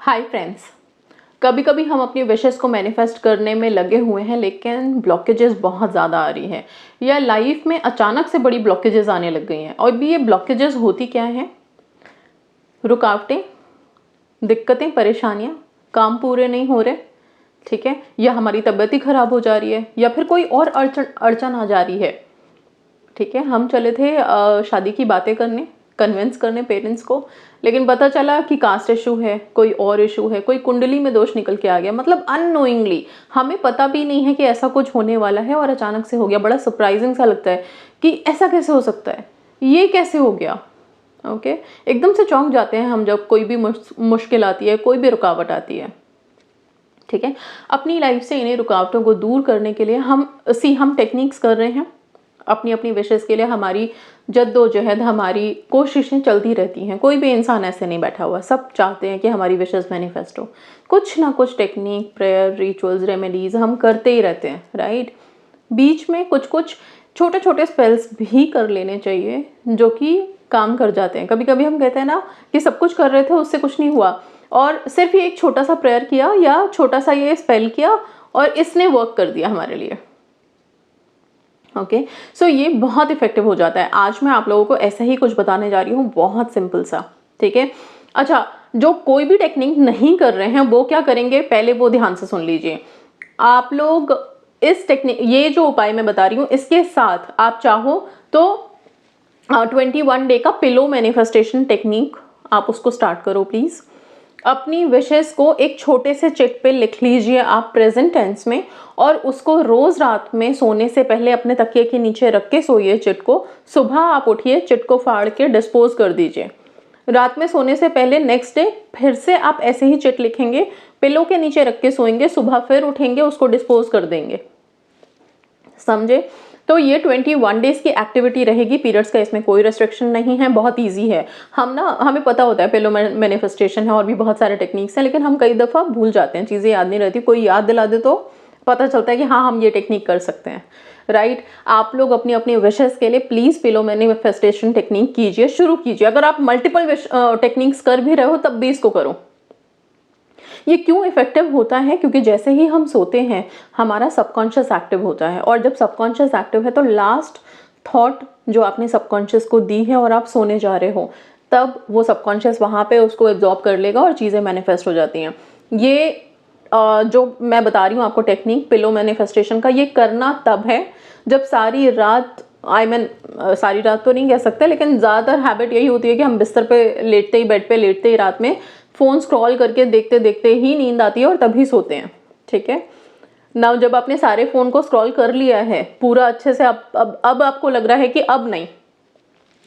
Hi friends, कभी कभी हम अपनी विशेस को मैनिफेस्ट करने में लगे हुए हैं लेकिन ब्लॉकेजेस बहुत ज़्यादा आ रही हैं या लाइफ में अचानक से बड़ी ब्लॉकेजेस आने लग गई हैं। और भी ये ब्लॉकेजेस होती क्या हैं? रुकावटें, दिक्कतें, परेशानियाँ, काम पूरे नहीं हो रहे, ठीक है, या हमारी तबीयत ही ख़राब हो जा रही है या फिर कोई और अड़चन अड़चन आ जा रही है। ठीक है, हम चले थे शादी की बातें करने, कन्विंस करने पेरेंट्स को, लेकिन पता चला कि कास्ट इशू है, कोई और इशू है, कोई कुंडली में दोष निकल के आ गया। मतलब अननोइंगली हमें पता भी नहीं है कि ऐसा कुछ होने वाला है और अचानक से हो गया। बड़ा सरप्राइजिंग सा लगता है कि ऐसा कैसे हो सकता है, ये कैसे हो गया। ओके, एकदम से चौंक जाते हैं हम जब कोई भी मुश्किल आती है, कोई भी रुकावट आती है। ठीक है, अपनी लाइफ से इन्हीं रुकावटों को दूर करने के लिए हम टेक्निक्स कर रहे हैं। अपनी अपनी विशेस के लिए हमारी जद्दोजहद, हमारी कोशिशें चलती रहती हैं। कोई भी इंसान ऐसे नहीं बैठा हुआ, सब चाहते हैं कि हमारी विशेस मैनिफेस्ट हो। कुछ ना कुछ टेक्निक, प्रेयर, रिचुअल्स, रेमेडीज हम करते ही रहते हैं, राइट। बीच में कुछ कुछ छोटे छोटे स्पेल्स भी कर लेने चाहिए जो कि काम कर जाते हैं। कभी कभी हम कहते हैं ना कि सब कुछ कर रहे थे, उससे कुछ नहीं हुआ, और सिर्फ ये एक छोटा सा प्रेयर किया या छोटा सा ये स्पेल किया और इसने वर्क कर दिया हमारे लिए। ओके, सो ये बहुत इफेक्टिव हो जाता है। आज मैं आप लोगों को ऐसा ही कुछ बताने जा रही हूँ, बहुत सिंपल सा। ठीक है, अच्छा, जो कोई भी टेक्निक नहीं कर रहे हैं वो क्या करेंगे, पहले वो ध्यान से सुन लीजिए। आप लोग इस टेक्निक, ये जो उपाय मैं बता रही हूँ, इसके साथ आप चाहो तो 21 डे का पिलो मैनिफेस्टेशन टेक्निक आप उसको स्टार्ट करो प्लीज। अपनी विशेस को एक छोटे से चिट पे लिख लीजिए आप प्रेजेंट टेंस में, और उसको रोज रात में सोने से पहले अपने तकिए के नीचे रख के सोइए चिट को। सुबह आप उठिए, चिट को फाड़ के डिस्पोज कर दीजिए। रात में सोने से पहले नेक्स्ट डे फिर से आप ऐसे ही चिट लिखेंगे, पिलो के नीचे रख के सोएंगे, सुबह फिर उठेंगे, उसको डिस्पोज कर देंगे। समझे? तो ये 21 डेज की एक्टिविटी रहेगी। पीरियड्स का इसमें कोई रेस्ट्रिक्शन नहीं है, बहुत इजी है। हमें पता होता है पिलो मैनिफेस्टेशन है और भी बहुत सारे टेक्निक्स हैं, लेकिन हम कई दफ़ा भूल जाते हैं, चीज़ें याद नहीं रहती। कोई याद दिला दे तो पता चलता है कि हाँ, हम ये टेक्निक कर सकते हैं, राइट। आप लोग अपनी अपनी विशेस के लिए प्लीज़ पिलो मैनिफेस्टेशन टेक्निक कीजिए, शुरू कीजिए। अगर आप मल्टीपल टेक्निक्स कर भी रहे हो तब भी इसको करो। ये क्यों इफेक्टिव होता है? क्योंकि जैसे ही हम सोते हैं हमारा सबकॉन्शियस एक्टिव होता है, और जब सबकॉन्शियस एक्टिव है तो लास्ट थॉट जो आपने सबकॉन्शियस को दी है और आप सोने जा रहे हो, तब वो सबकॉन्शियस वहाँ पे उसको एब्जॉर्ब कर लेगा और चीज़ें मैनिफेस्ट हो जाती हैं। ये जो मैं बता रही हूँ आपको टेक्निक पिलो मैनिफेस्टेशन का, ये करना तब है जब सारी रात, सारी रात तो नहीं कह सकते, लेकिन ज़्यादातर हैबिट यही होती है कि हम बिस्तर पे लेटते ही, बेड पे लेटते ही रात में फ़ोन स्क्रॉल करके देखते देखते ही नींद आती है और तभी सोते हैं। ठीक है ना, जब आपने सारे फ़ोन को स्क्रॉल कर लिया है पूरा अच्छे से, अब आपको लग रहा है कि अब नहीं,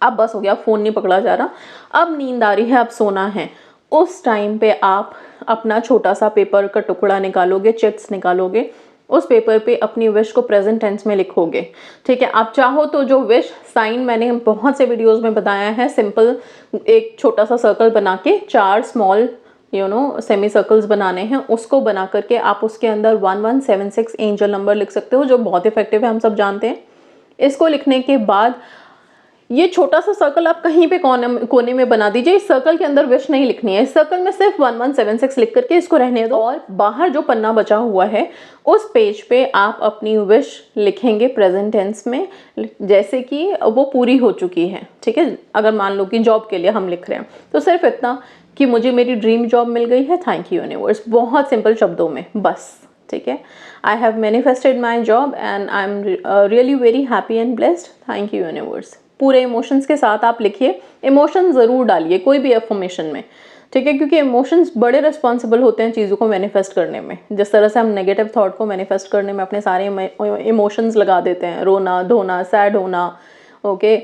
अब बस हो गया, फ़ोन नहीं पकड़ा जा रहा, अब नींद आ रही है, अब सोना है। उस टाइम पे आप अपना छोटा सा पेपर का टुकड़ा निकालोगे, चिट्स निकालोगे, उस पेपर पे अपनी विश को प्रेजेंट टेंस में लिखोगे। ठीक है, आप चाहो तो जो विश साइन मैंने बहुत से वीडियोस में बताया है, सिंपल एक छोटा सा सर्कल बना के 4 स्मॉल सेमी सर्कल्स बनाने हैं, उसको बना करके आप उसके अंदर 1176 एंजल नंबर लिख सकते हो, जो बहुत इफेक्टिव है, हम सब जानते हैं। इसको लिखने के बाद ये छोटा सा सर्कल आप कहीं पे कोने में बना दीजिए। इस सर्कल के अंदर विश नहीं लिखनी है, इस सर्कल में सिर्फ 1176 लिख करके इसको रहने दो, और बाहर जो पन्ना बचा हुआ है उस पेज पे आप अपनी विश लिखेंगे प्रेजेंट टेंस में, जैसे कि वो पूरी हो चुकी है। ठीक है, अगर मान लो कि जॉब के लिए हम लिख रहे हैं तो सिर्फ इतना कि मुझे मेरी ड्रीम जॉब मिल गई है, थैंक यू यूनिवर्स, बहुत सिंपल शब्दों में बस। ठीक है, I have manifested my job and I am really very happy and blessed, thank you universe. पूरे इमोशंस के साथ आप लिखिए, इमोशन ज़रूर डालिए कोई भी अफर्मेशन में। ठीक है, क्योंकि इमोशंस बड़े रिस्पॉन्सिबल होते हैं चीज़ों को मैनिफेस्ट करने में। जिस तरह से हम नेगेटिव थॉट को मैनिफेस्ट करने में अपने सारे इमोशंस लगा देते हैं, रोना, धोना, सैड होना, ओके,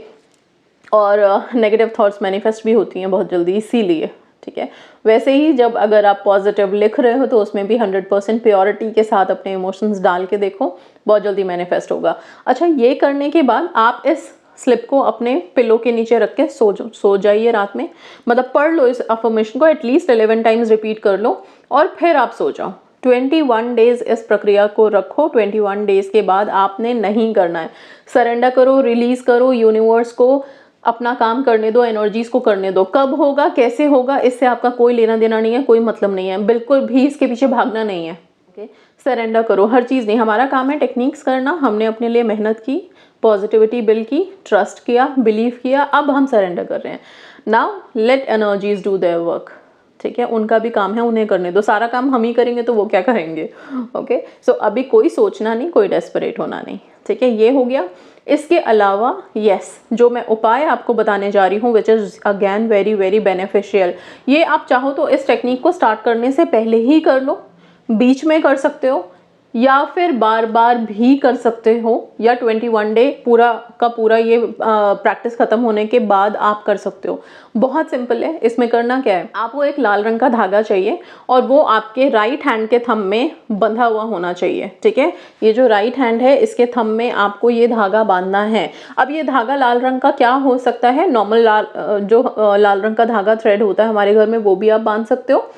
और नेगेटिव थॉट्स मैनिफेस्ट भी होती हैं बहुत जल्दी, इसीलिए। ठीक है, वैसे ही जब अगर आप पॉजिटिव लिख रहे हो तो उसमें भी 100% प्योरिटी के साथ अपने इमोशंस डाल के देखो, बहुत जल्दी मैनिफेस्ट होगा। अच्छा, ये करने के बाद आप इस स्लिप को अपने पिलो के नीचे रख के सो जाइए रात में। मतलब पढ़ लो इस अफर्मेशन को, एटलीस्ट 11 टाइम्स रिपीट कर लो और फिर आप सो जाओ। 21 डेज इस प्रक्रिया को रखो। 21 डेज के बाद आपने नहीं करना है, सरेंडर करो, रिलीज करो यूनिवर्स को, अपना काम करने दो, एनर्जीज़ को करने दो। कब होगा, कैसे होगा, इससे आपका कोई लेना देना नहीं है, कोई मतलब नहीं है, बिल्कुल भी इसके पीछे भागना नहीं है। ओके, सरेंडर करो, हर चीज़ नहीं। हमारा काम है टेक्निक्स करना, हमने अपने लिए मेहनत की, पॉजिटिविटी बिल्ड की, ट्रस्ट किया, बिलीव किया, अब हम सरेंडर कर रहे हैं। Now let energies do their work. ठीक है, उनका भी काम है, उन्हें करने दो। सारा काम हम ही करेंगे तो वो क्या करेंगे। ओके, सो अभी कोई सोचना नहीं, कोई डेस्परेट होना नहीं। ठीक है, ये हो गया। इसके अलावा यस, जो मैं उपाय आपको बताने जा रही हूँ which is again very very beneficial. ये आप चाहो तो इस टेक्निक को स्टार्ट करने से पहले ही कर लो, बीच में कर सकते हो, या फिर बार बार भी कर सकते हो, या 21 डे पूरा का पूरा ये प्रैक्टिस खत्म होने के बाद आप कर सकते हो। बहुत सिंपल है। इसमें करना क्या है, आपको एक लाल रंग का धागा चाहिए और वो आपके राइट हैंड के थंब में बंधा हुआ होना चाहिए। ठीक है, ये जो राइट हैंड है इसके थंब में आपको ये धागा बांधना है। अब ये धागा लाल रंग का क्या हो सकता है, नॉर्मल लाल जो लाल रंग का धागा थ्रेड होता है हमारे घर में, वो भी आप बांध सकते हो।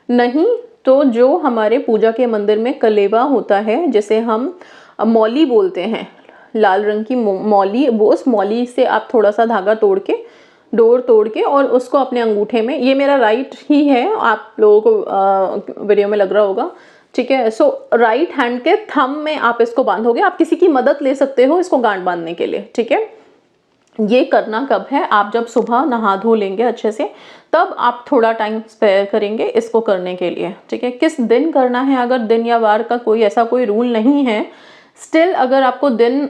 नहीं तो जो हमारे पूजा के मंदिर में कलेवा होता है, जिसे हम मौली बोलते हैं, लाल रंग की मौली, वो उस मौली से आप थोड़ा सा धागा तोड़ के, डोर तोड़ के, और उसको अपने अंगूठे में, ये मेरा राइट ही है, आप लोगों को वीडियो में लग रहा होगा। ठीक है, सो राइट हैंड के थंब में आप इसको बांधोगे। आप किसी की मदद ले सकते हो इसको गांठ बांधने के लिए। ठीक है, ये करना कब है, आप जब सुबह नहा धो लेंगे अच्छे से, तब आप थोड़ा टाइम स्पेयर करेंगे इसको करने के लिए। ठीक है, किस दिन करना है, अगर दिन या वार का कोई ऐसा कोई रूल नहीं है, स्टिल अगर आपको दिन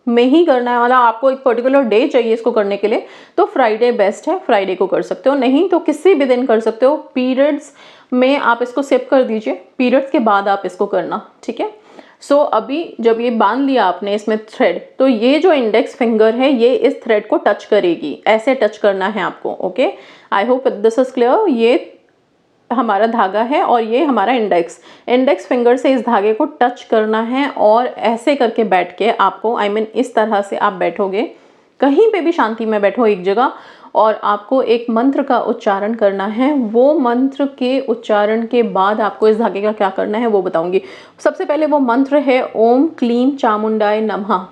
में ही करना है, मतलब आपको एक पर्टिकुलर डे चाहिए इसको करने के लिए, तो फ्राइडे बेस्ट है, फ्राइडे को कर सकते हो। नहीं तो किसी भी दिन कर सकते हो। पीरियड्स में आप इसको स्किप कर दीजिए, पीरियड्स के बाद आप इसको करना। ठीक है, सो अभी जब ये बांध लिया आपने इसमें थ्रेड, तो ये जो इंडेक्स फिंगर है ये इस थ्रेड को टच करेगी, ऐसे टच करना है आपको। Okay, I hope this is clear. ये हमारा धागा है और ये हमारा इंडेक्स फिंगर से इस धागे को टच करना है, और ऐसे करके बैठ के आपको, आई मीन इस तरह से आप बैठोगे, कहीं पे भी शांति में बैठो एक जगह, और आपको एक मंत्र का उच्चारण करना है। वो मंत्र के उच्चारण के बाद आपको इस धागे का क्या करना है वो बताऊंगी। सबसे पहले वो मंत्र है ओम क्लीम चामुंडाय नमः।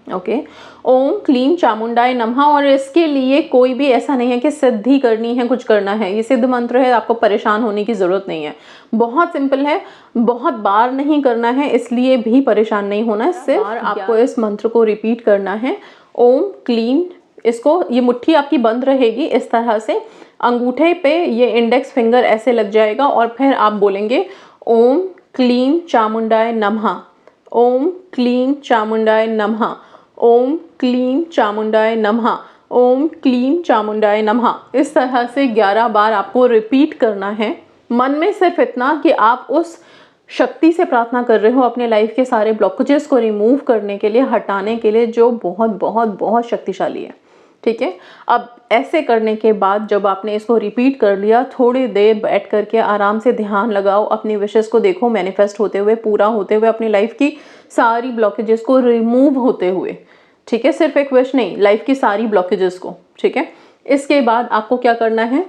ओके, ओम क्लीम चामुंडाय नमः। और इसके लिए कोई भी ऐसा नहीं है कि सिद्धि करनी है, कुछ करना है। ये सिद्ध मंत्र है, आपको परेशान होने की ज़रूरत नहीं है। बहुत सिंपल है, बहुत बार नहीं करना है, इसलिए भी परेशान नहीं होना है। सिर्फ आपको इस मंत्र को रिपीट करना है, ओम क्लीम। इसको, ये मुट्ठी आपकी बंद रहेगी इस तरह से, अंगूठे पे ये इंडेक्स फिंगर ऐसे लग जाएगा, और फिर आप बोलेंगे ओम क्लीम चामुंडाय नमः, ओम क्लीम चामुंडाय नमः, ओम क्लीम चामुंडाय नमः, ओम क्लीम चामुंडाय नमः। इस तरह से 11 बार आपको रिपीट करना है। मन में सिर्फ इतना कि आप उस शक्ति से प्रार्थना कर रहे हो अपने लाइफ के सारे ब्लॉकेजेस को रिमूव करने के लिए, हटाने के लिए, जो बहुत बहुत बहुत शक्तिशाली है। ठीक है, अब ऐसे करने के बाद जब आपने इसको रिपीट कर लिया, थोड़ी देर बैठ करके आराम से ध्यान लगाओ, अपनी विशेस को देखो मैनिफेस्ट होते हुए, पूरा होते हुए, अपनी लाइफ की सारी ब्लॉकेजेस को रिमूव होते हुए। ठीक है, सिर्फ एक विश नहीं, लाइफ की सारी ब्लॉकेजेस को। ठीक है, इसके बाद आपको क्या करना है,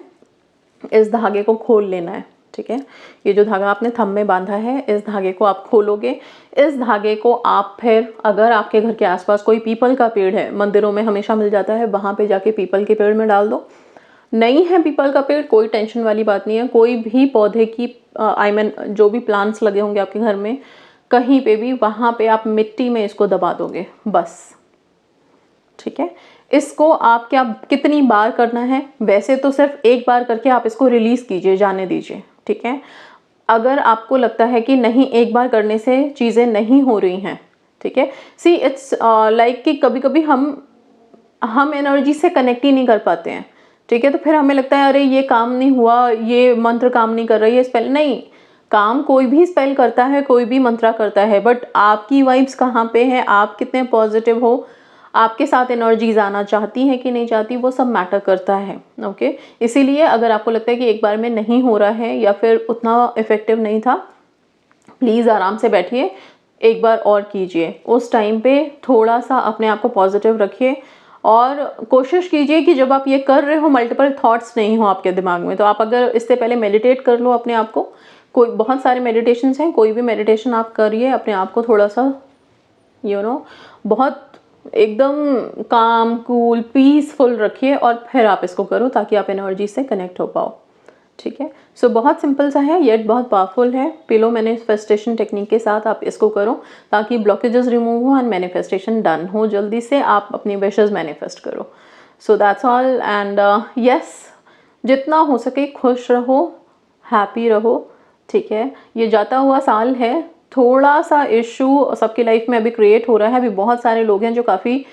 इस धागे को खोल लेना है। ठीक है, ये जो धागा आपने थंब में बांधा है, इस धागे को आप खोलोगे। इस धागे को आप फिर, अगर आपके घर के आसपास कोई पीपल का पेड़ है, मंदिरों में हमेशा मिल जाता है, वहाँ पे जाके पीपल के पेड़ में डाल दो। नहीं है पीपल का पेड़, कोई टेंशन वाली बात नहीं है। कोई भी पौधे की, आई मीन जो भी प्लांट्स लगे होंगे आपके घर में, कहीं पे भी, वहाँ पे आप मिट्टी में इसको दबा दोगे बस। ठीक है, इसको आप क्या, कितनी बार करना है, वैसे तो सिर्फ एक बार करके आप इसको रिलीज कीजिए, जाने दीजिए। ठीक है, अगर आपको लगता है कि नहीं, एक बार करने से चीज़ें नहीं हो रही हैं, ठीक है, सी इट्स लाइक कि कभी कभी हम एनर्जी से कनेक्ट ही नहीं कर पाते हैं। ठीक है, तो फिर हमें लगता है अरे ये काम नहीं हुआ, ये मंत्र काम नहीं कर रहा, ये स्पेल नहीं। काम कोई भी स्पेल करता है, कोई भी मंत्रा करता है, बट आपकी वाइब्स कहाँ पे है, आप कितने पॉजिटिव हो, आपके साथ एनर्जीज आना चाहती हैं कि नहीं चाहती, वो सब मैटर करता है। ओके, इसीलिए अगर आपको लगता है कि एक बार में नहीं हो रहा है या फिर उतना इफेक्टिव नहीं था, प्लीज़ आराम से बैठिए, एक बार और कीजिए। उस टाइम पे थोड़ा सा अपने आप को पॉजिटिव रखिए, और कोशिश कीजिए कि जब आप ये कर रहे हो मल्टीपल थॉट्स नहीं हो आपके दिमाग में। तो आप अगर इससे पहले मेडिटेट कर लो अपने आप को, कोई बहुत सारे मेडिटेशंस हैं, कोई भी मेडिटेशन आप करिए, अपने आप को थोड़ा सा बहुत एकदम काम, कूल, पीसफुल रखिए और फिर आप इसको करो ताकि आप एनर्जी से कनेक्ट हो पाओ। ठीक है, सो बहुत सिंपल सा है येट बहुत पावरफुल है। पिलो मैनिफेस्टेशन टेक्निक के साथ आप इसको करो ताकि ब्लॉकेजेस रिमूव हो एंड मैनिफेस्टेशन डन हो, जल्दी से आप अपनी विशेस मैनिफेस्ट करो। So that's all and yes, जितना हो सके खुश रहो, हैप्पी रहो। ठीक है, ये जाता हुआ साल है, थोड़ा सा इशू सबकी लाइफ में अभी क्रिएट हो रहा है। अभी बहुत सारे लोग हैं जो काफ़ी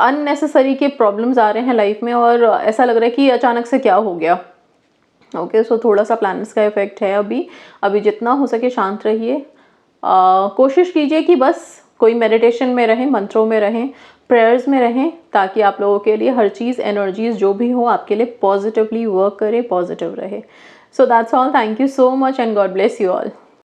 अननेसेसरी के प्रॉब्लम्स आ रहे हैं लाइफ में और ऐसा लग रहा है कि अचानक से क्या हो गया। ओके, सो थोड़ा सा प्लैनेट्स का इफेक्ट है अभी जितना हो सके शांत रहिए। कोशिश कीजिए कि बस कोई मेडिटेशन में रहें, मंत्रों में रहें, प्रेयर्स में रहें, ताकि आप लोगों के लिए हर चीज़, एनर्जीज जो भी हो आपके लिए पॉजिटिवली वर्क करे, पॉजिटिव रहे। So that's all, thank you so much and God bless you all.